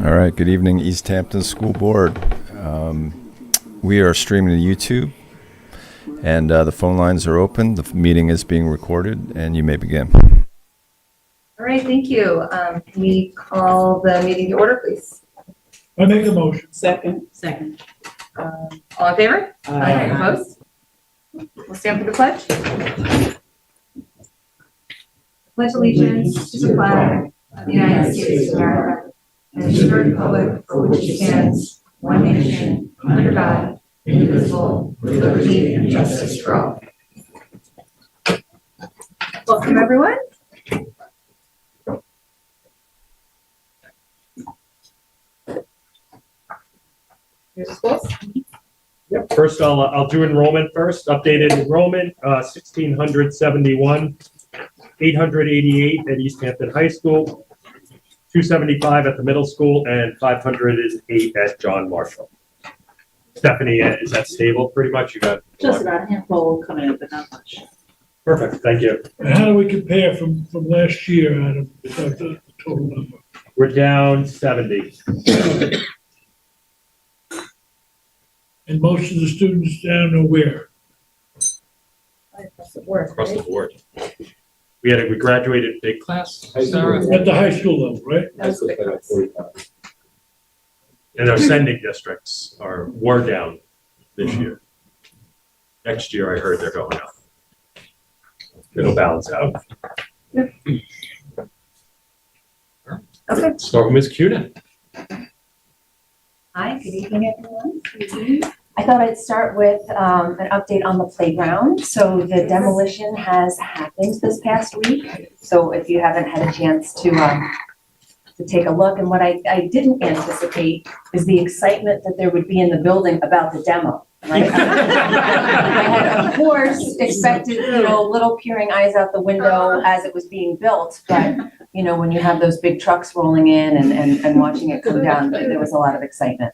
All right, good evening, East Hampton School Board. We are streaming to YouTube, and the phone lines are open. The meeting is being recorded, and you may begin. All right, thank you. Can we call the meeting to order, please? I make a motion. Second. All in favor? Aye. Opposed? We'll stand for the pledge. Pledge allegiance to the flag of the United States of America and to the republic for which it stands, one nation, under God, indivisible, with liberty and justice for all. Welcome, everyone. Here's the schools. Yep, first I'll do enrollment first. Updated enrollment, 1,671, 888 at East Hampton High School, 275 at the middle school, and 508 at John Marshall. Stephanie, is that stable pretty much? You got Just about a handful coming in, but not much. perfect, thank you. And how do we compare from last year, Adam, without the total number? We're down 70. And most of the students down are where? Across the board. Across the board. We graduated big class, Sarah, At the high school level, right? That's the big class. and our sending districts were down this year. Next year, I heard they're going up. It'll balance out. Okay. Start with Ms. Cuda. Hi, good evening, everyone. I thought I'd start with an update on the playground. So the demolition has happened this past week. So if you haven't had a chance to take a look, and what I didn't anticipate is the excitement that there would be in the building about the demo. Right? I had, of course, expected, little peering eyes out the window as it was being built, but, when you have those big trucks rolling in and watching it come down, there was a lot of excitement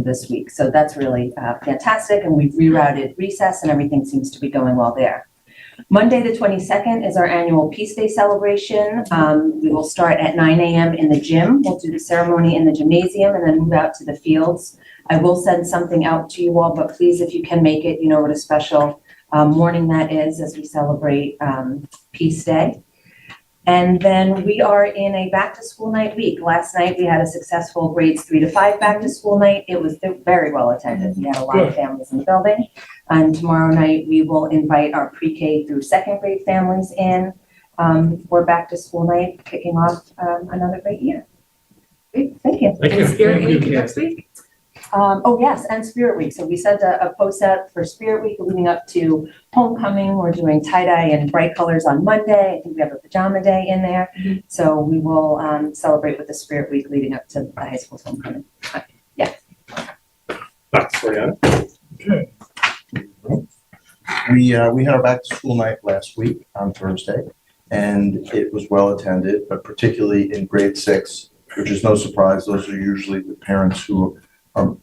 this week. So that's really fantastic, and we've rerouted recess, and everything seems to be going well there. Monday, the 22nd, is our annual Peace Day celebration. We will start at 9 a.m. in the gym. We'll do the ceremony in the gymnasium and then move out to the fields. I will send something out to you all, but please, if you can make it, what a special morning that is as we celebrate Peace Day. And then we are in a back to school night week. Last night we had a successful grades 3 to 5 back to school night. It was very well attended. We had a lot of families in the building. And tomorrow night we will invite our pre-K through 2nd grade families in for back to school night, kicking off another great year. Great, thank you. Thank you. And Spirit Thank you. Week next week? Oh yes, and Spirit Week. So we sent a post out for Spirit Week leading up to homecoming. We're doing tie-dye and bright colors on Monday. I think we have a pajama day in there. So we will celebrate with the Spirit Week leading up to the high school's homecoming. Dr. Soriano. Okay. We had our back to school night last week on Thursday, and it was well attended, but particularly in grade 6, which is no surprise. Those are usually the parents who are,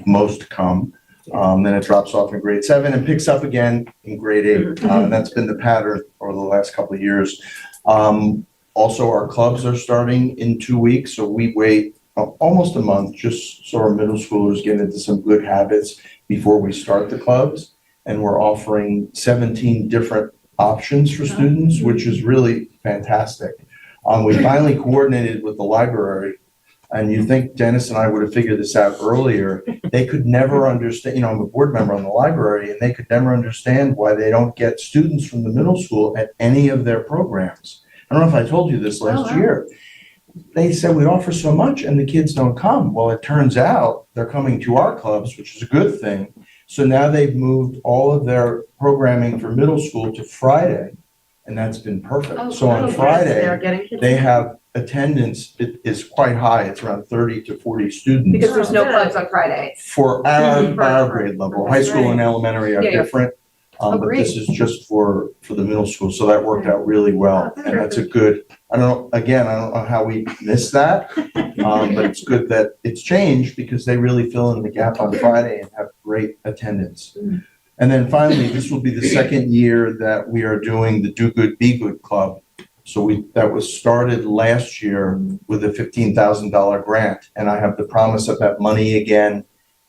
most come. Then it drops off in grade 7 and picks up again in grade 8. And that's been the pattern over the last couple of years. Also, our clubs are starting in 2 weeks, so we wait almost a month just so our middle schoolers get into some good habits before we start the clubs. And we're offering 17 different options for students, which is really fantastic. We finally coordinated with the library, and you think Dennis and I would have figured this out earlier. They could never understand, I'm a board member on the library, and they could never understand why they don't get students from the middle school at any of their programs. I don't know if I told you this last year. They said we offer so much and the kids don't come. Well, it turns out they're coming to our clubs, which is a good thing. So now they've moved all of their programming for middle school to Friday, and that's been perfect. So on Friday, they have attendance is quite high. It's around 30 to 40 students. Because there's no clubs on Friday. For our grade level. High school and elementary are different. But this is just for the middle school. So that worked out really well. And that's a good, I don't know how we missed that. But it's good that it's changed because they really fill in the gap on Friday and have great attendance. And then finally, this will be the second year that we are doing the Do Good, Be Good Club So that was started last year with a $15,000 grant. And I have the promise of that money again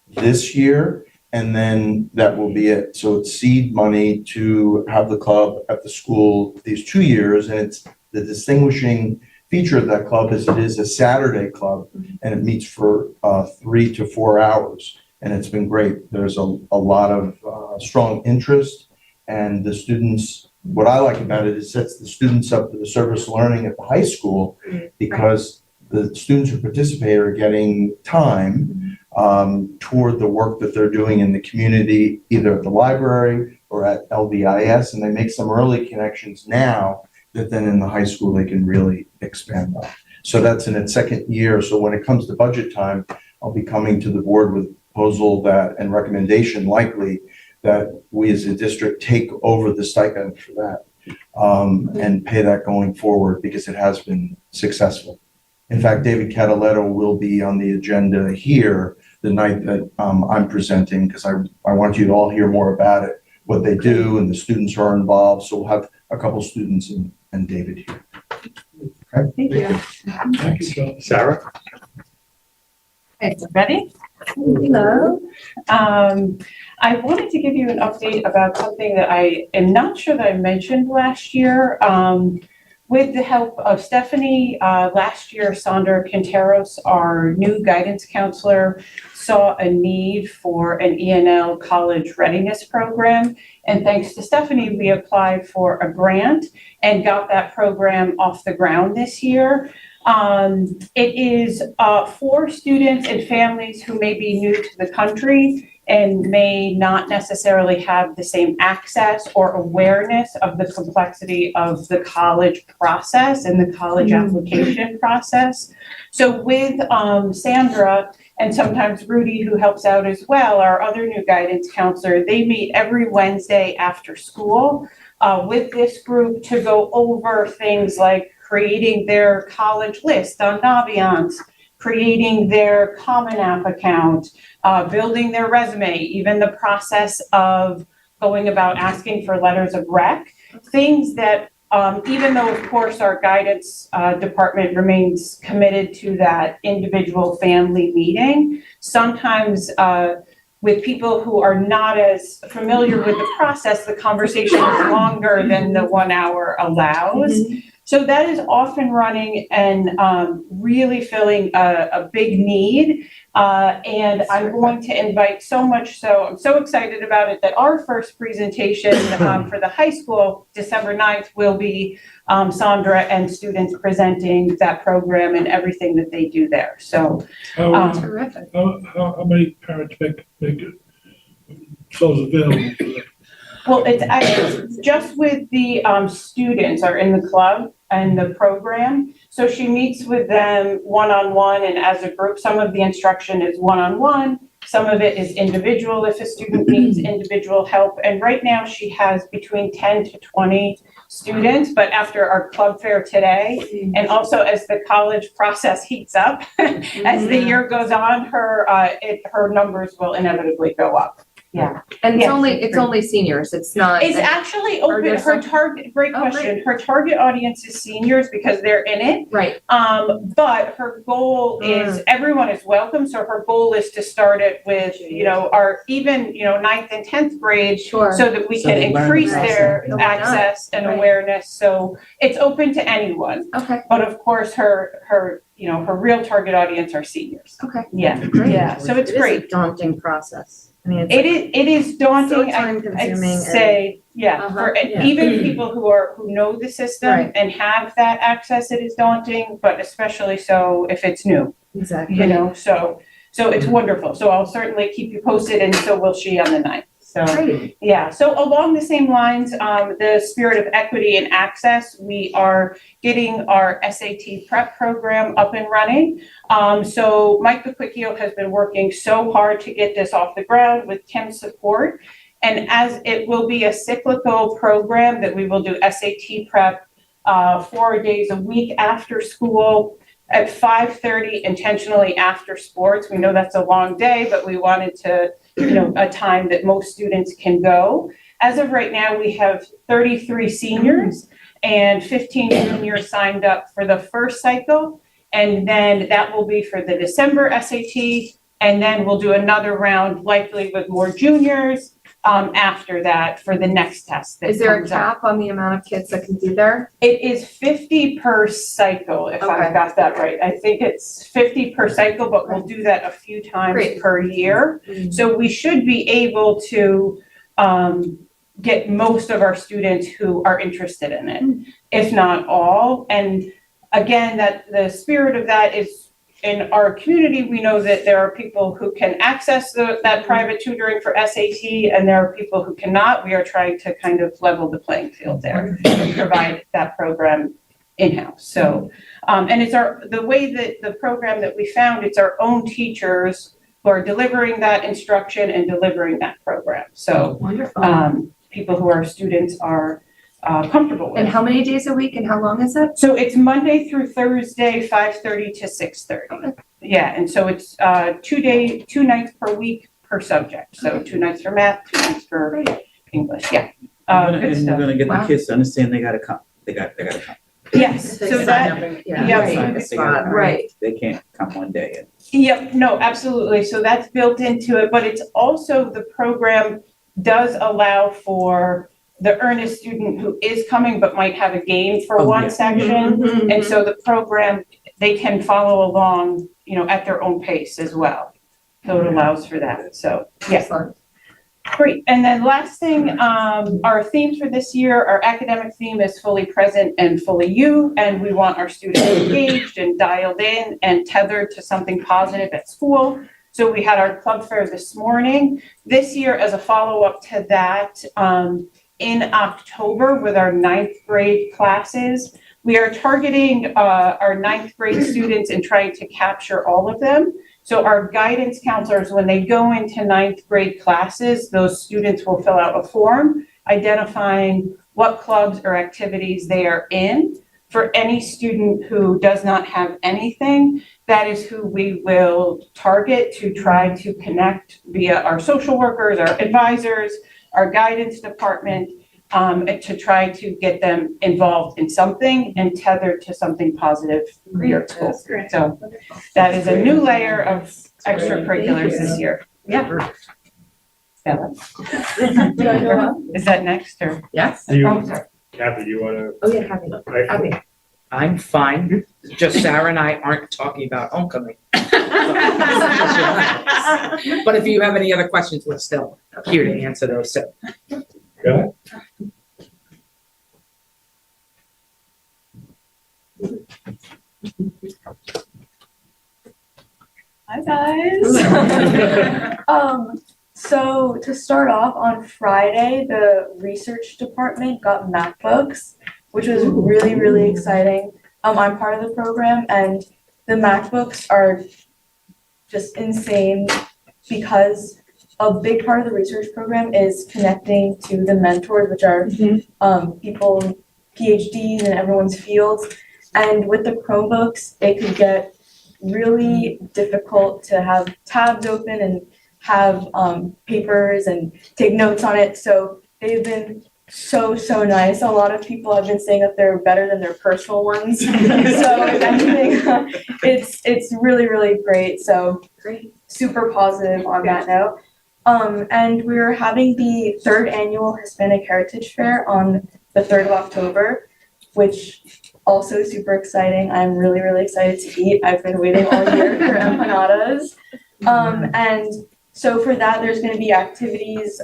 this year. And then that will be it. So it's seed money to have the club at the school these 2 years. And it's the distinguishing feature of that club is it is a Saturday club and it meets for 3 to 4 hours. And it's been great. There's a lot of strong interest, and the students, what I like about it is sets the students up for the service learning at the high school, because the students who participate are getting time toward the work that they're doing in the community, either at the library or at LVIS, and they make some early connections now that then in the high school they can really expand on. So that's in its second year. So when it comes to budget time, I'll be coming to the board with a proposal that, and recommendation likely, that we as a district take over the stipend for that and pay that going forward, because it has been successful. In fact, David Cataletto will be on the agenda here the night that I'm presenting, because I want you to all hear more about it, what they do, and the students who are involved. So we'll have a couple students and David here. Okay. Thank you. Thank you, John. Sarah? Okay, so ready? Hello. I wanted to give you an update about something that I am not sure that I mentioned last year. With the help of Stephanie, last year, Sandra Quinteros, our new guidance counselor, saw a need for an ENL college readiness program. And thanks to Stephanie, we applied for a grant and got that program off the ground this year. It is for students and families who may be new to the country and may not necessarily have the same access or awareness of the complexity of the college process and the college application process. So with Sandra and sometimes Rudy, who helps out as well, our other new guidance counselor, they meet every Wednesday after school with this group to go over things like creating their college list on Naviance, creating their Common App account, building their resume, even the process of going about asking for letters of rec, things that even though, of course, our guidance department remains committed to that individual family meeting, sometimes with people who are not as familiar with the process, the conversation is longer than the 1 hour allows. So that is off and running and really filling a big need. And I'm going to invite so much so, I'm so excited about it, that our first presentation for the high school, December 9th, will be Sandra and students presenting that program and everything that they do there. So Terrific. How many parents make themselves available for that? well, it's just with the students are in the club and the program. So she meets with them one-on-one and as a group. Some of the instruction is one-on-one. Some of it is individual if a student needs individual help. And right now she has between 10 to 20 students, but after our club fair today, and also as the college process heats up, as the year goes on, her numbers will inevitably go up. Yeah. And Yes. it's only seniors. It's not. It's actually Are open, there her some- target, great Oh, question. Her target audience is seniors because they're in it. Right. But her goal is everyone is welcome. So her goal is to start it with, our even, 9th and 10th grade Sure. so that we So can they learn increase the their lesson. access and Right. awareness. So it's open to anyone. Okay. But of course, her real target audience are seniors. Okay. Yeah. Great. Yeah. So it's It is a great. daunting process. I mean, it's It is daunting. so time-consuming I'd and- say, yeah, Uh-huh, for yeah. even people who know the system Right. and have that access, it is daunting, but especially so if it's new, exactly. so it's wonderful. So I'll certainly keep you posted, and so will she on the 9th. So, Great. yeah, so along the same lines, the spirit of equity and access, we are getting our SAT prep program up and running. So Mike Bequicchio has been working so hard to get this off the ground with Tim's support. And as it will be a cyclical program that we will do SAT prep 4 days a week after school at 5:30, intentionally after sports. We know that's a long day, but we wanted to, a time that most students can go. As of right now, we have 33 seniors and 15 juniors signed up for the first cycle. And then that will be for the December SAT. And then we'll do another round, likely with more juniors, after that for the next test. that Is there a comes up. cap on the amount of kids that can be there? It is 50 per cycle, if I Okay. got that right. I think it's 50 per cycle, but we'll do that a few times Great. per year. So we should be able to get most of our students who are interested in it, if not all. And again, that the spirit of that is in our community, we know that there are people who can access that private tutoring for SAT, and there are people who cannot. We are trying to kind of level the playing field there and provide that program in-house. So, and it's the way that the program that we found, it's our own teachers who are delivering that instruction and delivering that program. So, Wonderful. people who our students are comfortable with. And how many days a week and how long is it? So it's Monday through Thursday, 5:30 to 6:30. Yeah, and so it's 2 nights per week per subject. So 2 nights for math, 2 nights for English. Yeah. Good And we're stuff. gonna get Wow. the kids to understand they gotta come. They gotta come. Yes, so that, Yeah. yeah, They gotta come. Right. They can't come one day and yep, no, absolutely. So that's built into it, but it's also the program does allow for the earnest student who is coming but might have a game for Oh, one yeah. section. And so the program, they can follow along, at their own pace as well. So it allows for that. So, yeah. Excellent. Great. And then last thing, our themes for this year, our academic theme is fully present and fully you. And we want our students engaged and dialed in and tethered to something positive at school. So we had our club fair this morning. This year, as a follow-up to that, in October with our 9th grade classes, we are targeting our 9th grade students and trying to capture all of them. So our guidance counselors, when they go into 9th grade classes, those students will fill out a form identifying what clubs or activities they are in. For any student who does not have anything, that is who we will target to try to connect via our social workers, our advisors, our guidance department, to try to get them involved in something and tethered to something positive here at school. So that is a new layer of extracurriculars this year. Yeah. Bella? Is that next or? Yes. Do you, Oh, sorry. Kathy, do you wanna? Oh, yeah, happy. I'm fine, just Sarah and I aren't talking about homecoming. But if you have any other questions, we're still here to answer those, so. Go ahead. Hi, guys. So to start off, on Friday, the research department got MacBooks, which was really, really exciting. I'm part of the program, and the MacBooks are just insane because a big part of the research program is connecting to the mentors, which are people, PhDs in everyone's fields. And with the Chromebooks, it could get really difficult to have tabs open and have papers and take notes on it. So they've been so nice. A lot of people have been saying that they're better than their personal ones. So if anything, it's really, really great. So Great. super positive on that note. And we're having the 3rd annual Hispanic Heritage Fair on the 3rd of October, which also super exciting. I'm really, really excited to eat. I've been waiting all year for empanadas. And so for that, there's going to be activities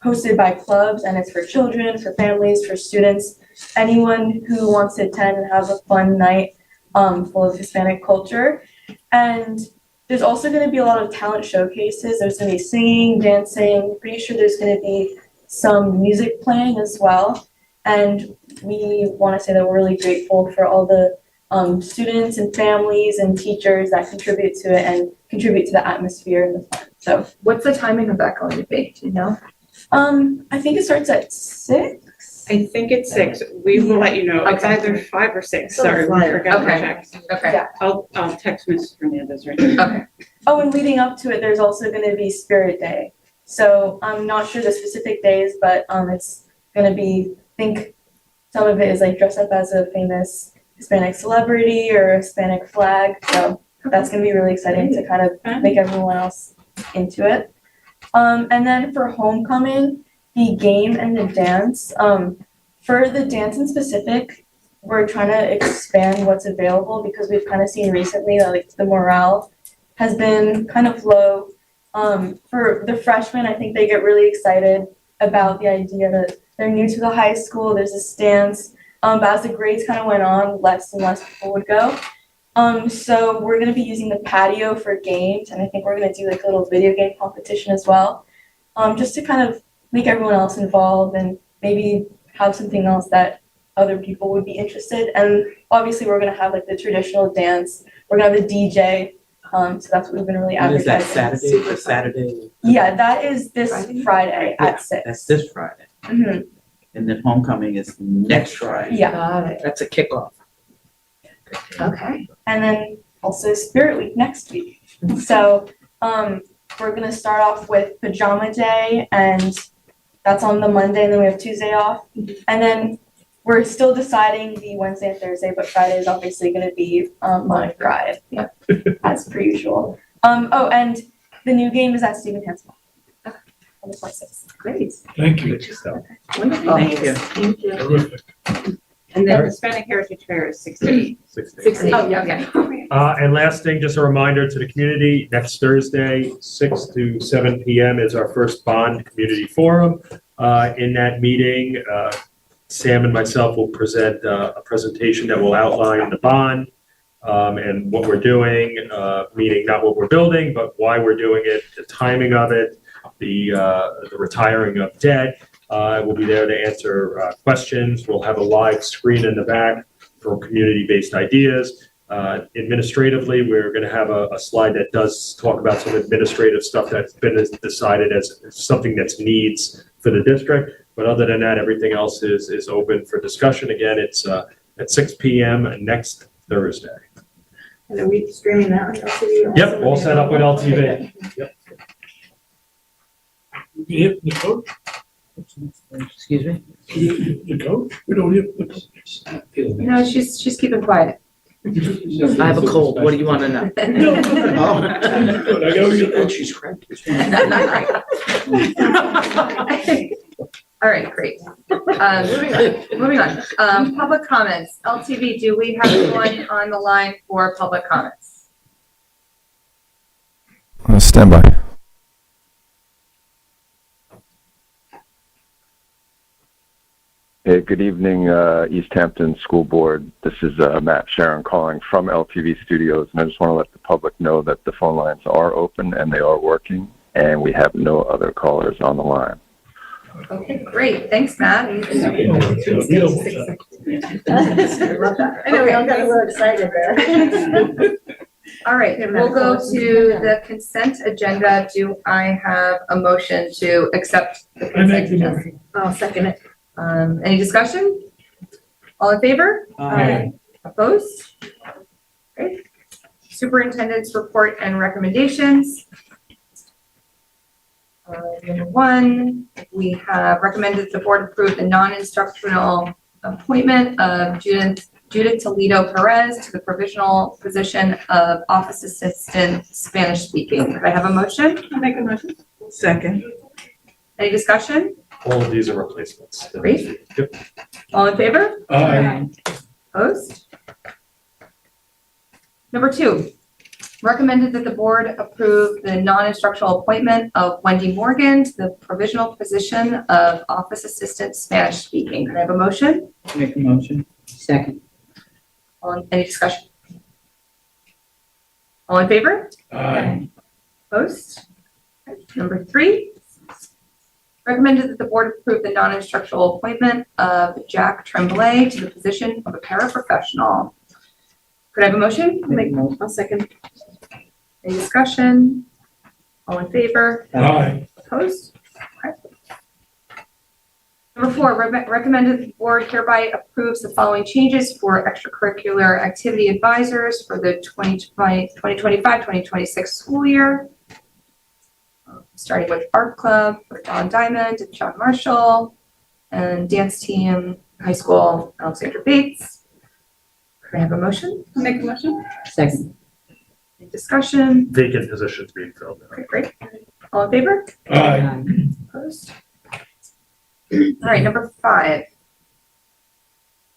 hosted by clubs, and it's for children, for families, for students, anyone who wants to attend and have a fun night full of Hispanic culture. And there's also going to be a lot of talent showcases. There's going to be singing, dancing. Pretty sure there's going to be some music playing as well. And we want to say that we're really grateful for all the students and families and teachers that contribute to it and contribute to the atmosphere and the fun. So What's the timing of that going to be? Do you know? I think it starts at 6. I think it's 6. We will let you know. It's Okay. either 5 or 6. Still a Sorry, we flyer. forgot to Okay. check. Okay. Yeah. I'll text Ms. Hernandez right now. Okay. Oh, and leading up to it, there's also going to be Spirit Day. So I'm not sure the specific days, but it's going to be, I think, some of it is like dressed up as a famous Hispanic celebrity or a Hispanic flag. So that's gonna be really exciting to kind of make everyone else into it. And then for homecoming, the game and the dance. For the dance in specific, we're trying to expand what's available because we've kind of seen recently that like the morale has been kind of low. For the freshmen, I think they get really excited about the idea that they're new to the high school, there's this dance. But as the grades kind of went on, less and less people would go. So we're gonna be using the patio for games, and I think we're gonna do like a little video game competition as well. Just to kind of make everyone else involved and maybe have something else that other people would be interested. And obviously we're gonna have like the traditional dance, we're gonna have the DJ. So that's what we've been really What is advertising. that, Saturday, Saturday? Yeah, that is this Friday Yeah, at 6. That's this Friday. Mhm. And then homecoming is next Friday. Yeah, Got it. That's a kickoff. Okay. and then also Spirit Week next week. So we're gonna start off with Pajama Day, and that's on the Monday, and then we have Tuesday off. And then we're still deciding the Wednesday and Thursday, but Friday is obviously gonna be Monarch Drive. Yep, as per usual. Oh, and the new game is at Stephen Hansen on the 26th. Great. Thank you. Wonderful. Thank you. Thank you. Terrific. And then Hispanic Heritage Fair is 6 to 8. 60. Oh, yeah, okay. And last thing, just a reminder to the community, next Thursday, 6 to 7 p.m. is our first bond community forum. In that meeting, Sam and myself will present a presentation that will outline the bond and what we're doing, meaning not what we're building, but why we're doing it, the timing of it, the retiring of debt. We'll be there to answer questions. We'll have a live screen in the back for community-based ideas. Administratively, we're going to have a slide that does talk about some administrative stuff that's been decided as something that's needs for the district. But other than that, everything else is open for discussion. Again, it's at 6 p.m. next Thursday. And are we streaming that on LTV? Yep, all set up with LTV. Yep. We hit the coach? Excuse me? The coach? We don't hit the coach. No, she's keeping quiet. I have a cold. What do you want to know? No, I go, and she's cracked. Not great. All right, great. Moving on. Public comments. LTV, do we have anyone on the line for public comments? Stand by. Hey, good evening, East Hampton School Board. This is Matt Sharon calling from LTV Studios, and I just want to let the public know that the phone lines are open and they are working, and we have no other callers on the line. Okay, great. Thanks, Matt. We don't want that. I know, we all got a little excited there. All right, we'll go to the consent agenda. Do I have a motion to accept the I make consent the agenda? motion. I'll second it. Any discussion? All in favor? Aye. Opposed? Great. Superintendent's report and recommendations. Number 1, we have recommended the board approve the non-instructional appointment of Judith Toledo Perez to the provisional position of office assistant Spanish speaking. Could I have a motion? I'll make a motion. Second. Any discussion? All of these are replacements. Great. Yep. All in favor? Aye. Opposed? Number 2, recommended that the board approve the non-instructional appointment of Wendy Morgan to the provisional position of office assistant Spanish speaking. Can I have a motion? Make a motion. Second. Any discussion? All in favor? Aye. Opposed? Number 3, recommended that the board approve the non-instructional appointment of Jack Tremblay to the position of a paraprofessional. Could I have a motion? I'll second. Any discussion? All in favor? Aye. Opposed? Okay. Number 4, recommended the board hereby approves the following changes for extracurricular activity advisors for the 2025-2026 school year. Starting with art club for Don Diamond and John Marshall, and dance team High School, Alexander Bates. Can I have a motion? Make a motion? Second. Any discussion? Vacant positions being filled. Okay, great. All in favor? Aye. Opposed? All right, number 5.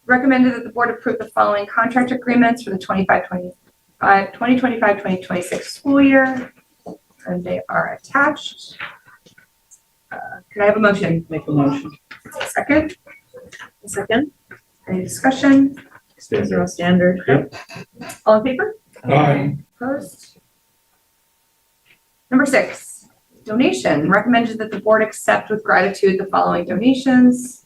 Recommended that the board approve the following contract agreements for the 2025-2026 school year, and they are attached. Can I have a motion? Make a motion. Second? Second. Any discussion? Zero standard. Yep. All in favor? Aye. Opposed? Number 6, donation. Recommended that the board accept with gratitude the following donations.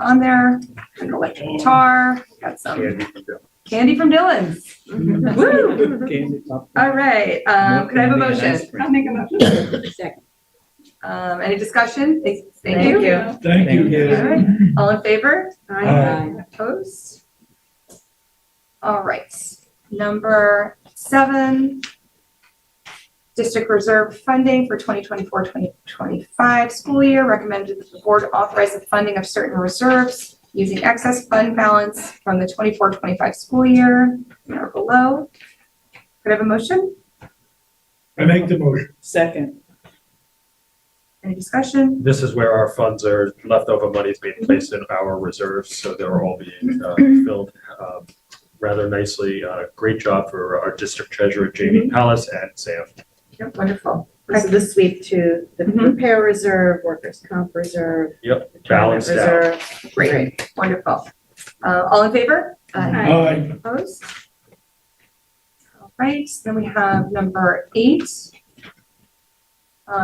On there, electric guitar, got some candy from Dylan's. Woo! All right, can I have a motion? I'll make a motion. Second. Any discussion? Thank you. Thank you, All yes. right, all in favor? Aye. Opposed? All right, number 7. District reserve funding for 2024-2025 school year. Recommended that the board authorize the funding of certain reserves using excess fund balance from the 24-25 school year or below. Could I have a motion? I make the motion. Second. Any discussion? This is where our funds are, leftover money is being placed in our reserves, so they're all being filled rather nicely. Great job for our district treasurer, Jamie Palace, and Sam. Yep, wonderful. So this week to the repair reserve, workers' comp reserve. Yep, retirement balanced out. reserve. Great, wonderful. All in favor? Aye. Opposed? All right, then we have number 8.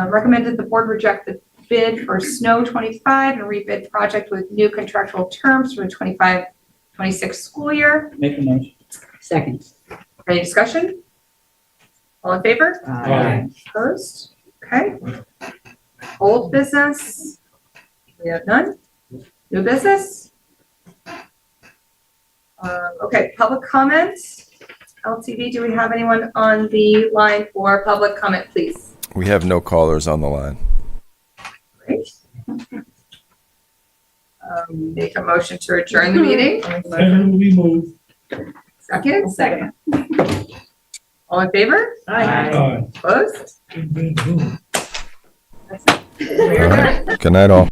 Recommended the board reject the bid for Snow 25 and rebid project with new contractual terms for the 25-26 school year. Make a motion. Second. Any discussion? All in favor? Aye. Opposed? Okay. Old business? We have none. New business? Okay, public comments. LTV, do we have anyone on the line for public comment, please? We have no callers on the line. Great. Make a motion to adjourn the meeting. And we move. Second? Second. All in favor? Aye. Opposed? Bing, bing, boom. We are done. Good night, all.